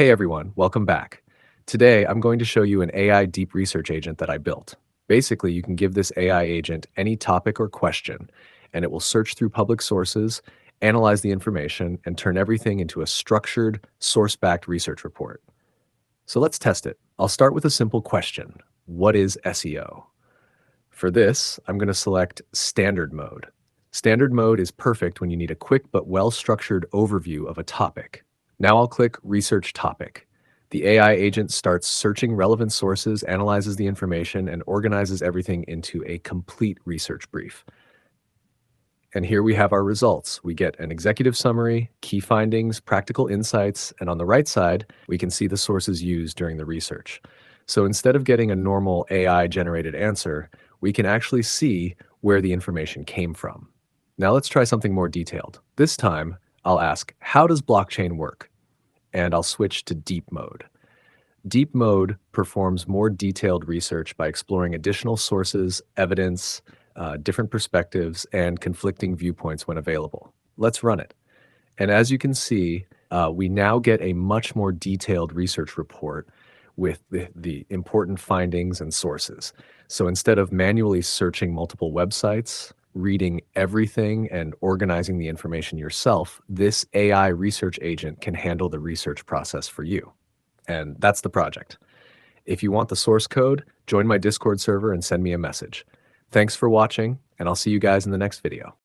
Hey everyone, welcome back. Today, I'm going to show you an AI deep research agent that I built. Basically, you can give this AI agent any topic or question, and it will search through public sources, analyze the information, and turn everything into a structured, source-backed research report. So let's test it. I'll start with a simple question. What is SEO? For this, I'm going to select Standard Mode. Standard Mode is perfect when you need a quick but well-structured overview of a topic. Now I'll click Research Topic. The AI agent starts searching relevant sources, analyzes the information, and organizes everything into a complete research brief. And here we have our results. We get an executive summary, key findings, practical insights, and on the right side, we can see the sources used during the research. So instead of getting a normal AI-generated answer, we can actually see where the information came from. Now let's try something more detailed. This time, I'll ask, how does blockchain work? And I'll switch to deep mode. Deep mode performs more detailed research by exploring additional sources, evidence, different perspectives, and conflicting viewpoints when available. Let's run it. And as you can see, we now get a much more detailed research report with the important findings and sources. So instead of manually searching multiple websites, reading everything and organizing the information yourself, this AI research agent can handle the research process for you. And that's the project. If you want the source code, join my Discord server and send me a message. Thanks for watching, and I'll see you guys in the next video.